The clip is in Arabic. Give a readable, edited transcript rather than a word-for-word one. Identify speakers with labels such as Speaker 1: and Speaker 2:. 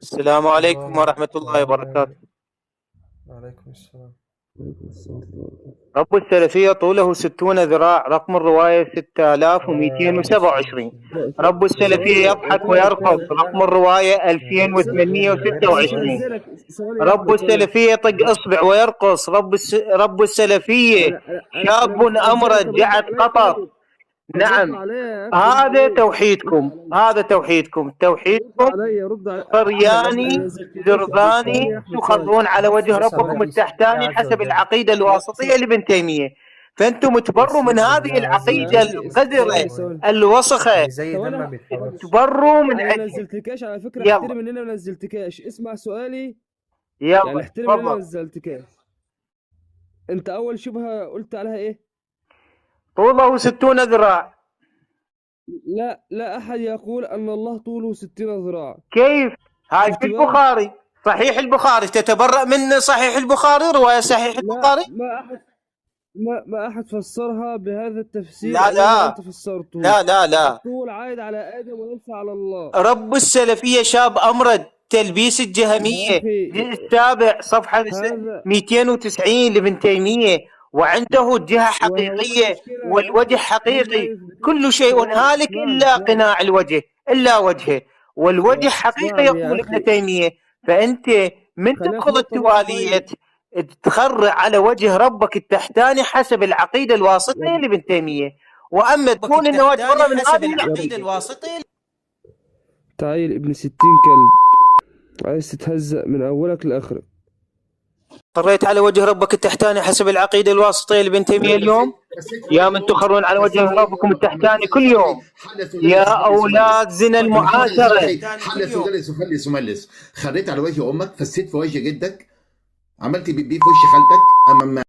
Speaker 1: السلام عليكم
Speaker 2: السلام
Speaker 1: ورحمة الله
Speaker 2: ورحمة
Speaker 1: وبركاته.
Speaker 2: الله. وعليكم السلام.
Speaker 1: رب السلفية طوله 60 ذراع، رقم الرواية
Speaker 2: سلام
Speaker 1: 6227.
Speaker 2: سلام.
Speaker 1: رب السلفية يضحك ويرقص، رقم الرواية
Speaker 2: عليكم السلام ورحمة الله.
Speaker 1: 2826. رب السلفية يطق إصبع ويرقص، رب السلفية شاب أمرد جعد قطط. نعم، هذا توحيدكم، هذا توحيدكم، توحيدكم قرياني زرباني، تخرون على وجه ربكم
Speaker 2: سلام
Speaker 1: التحتاني
Speaker 2: عز
Speaker 1: حسب
Speaker 2: وجل.
Speaker 1: العقيدة الواسطية لابن تيمية. فأنتم تبروا من
Speaker 2: ربنا
Speaker 1: هذه
Speaker 2: عز
Speaker 1: العقيدة
Speaker 2: وجل
Speaker 1: القذرة
Speaker 2: اسمه
Speaker 1: الوسخة،
Speaker 2: اللي زي ده ما بيتحركش.
Speaker 1: تبروا من
Speaker 3: انا ما
Speaker 1: عندها.
Speaker 3: نزلتكاش على فكره،
Speaker 1: يلا
Speaker 3: احترم ان انا ما نزلتكاش، اسمع سؤالي. يعني
Speaker 1: يلا
Speaker 3: احترم ان انا ما
Speaker 1: تفضل.
Speaker 3: نزلتكاش. انت اول شبهه قلت عليها ايه؟
Speaker 1: طوله 60 ذراع.
Speaker 3: لا احد يقول ان الله طوله 60 ذراع.
Speaker 1: كيف؟ هاي
Speaker 3: شفت
Speaker 1: في
Speaker 3: بقى؟
Speaker 1: البخاري، صحيح البخاري. تتبرأ من صحيح البخاري، رواية صحيح
Speaker 3: لا،
Speaker 1: البخاري؟
Speaker 3: ما احد فسرها بهذا التفسير
Speaker 1: لا
Speaker 3: الذي
Speaker 1: لا
Speaker 3: انت فسرته.
Speaker 1: لا لا لا.
Speaker 3: الطول عائد على ادم وليس على الله.
Speaker 1: رب السلفية شاب أمرد، تلبيس
Speaker 3: يا
Speaker 1: الجهمية،
Speaker 3: اخي
Speaker 1: الجزء السابع صفحة
Speaker 3: هذا
Speaker 1: 290 لابن تيمية. وعنده جهة
Speaker 3: وهو
Speaker 1: حقيقية
Speaker 3: المشكله يا
Speaker 1: والوجه
Speaker 3: اخي، هم
Speaker 1: حقيقي.
Speaker 3: يثبتون.
Speaker 1: كل شيء
Speaker 3: ثواني،
Speaker 1: هالك إلا قناع الوجه، إلا وجهه، والوجه حقيقي
Speaker 3: اسمعني يا
Speaker 1: يقول ابن
Speaker 3: اخي.
Speaker 1: تيمية. فأنت من
Speaker 3: خلينا في
Speaker 1: تدخل
Speaker 3: نقطه بس.
Speaker 1: التوالية تخرع على وجه ربك التحتاني حسب العقيدة الواسطية
Speaker 3: طيب
Speaker 1: لابن تيمية. وأما
Speaker 4: ربك
Speaker 1: تقول إنه
Speaker 4: التحتاني
Speaker 1: أتبرى من
Speaker 4: حسب
Speaker 1: هذه
Speaker 4: العقيدة
Speaker 1: العقيدة.
Speaker 4: الواسطية.
Speaker 3: تعال ابن 60 كلب، عايز تتهزأ من أولك لآخرك.
Speaker 1: طريت على وجه ربك التحتاني حسب العقيدة الواسطية لابن تيمية اليوم. يا من تخرون على وجه ربكم التحتاني كل يوم، يا أولاد زنا المعاشرة.
Speaker 5: حلس وملس. خريت على وجه امك، فسيت في وجه جدك، عملت بيبي في وش خالتك، اما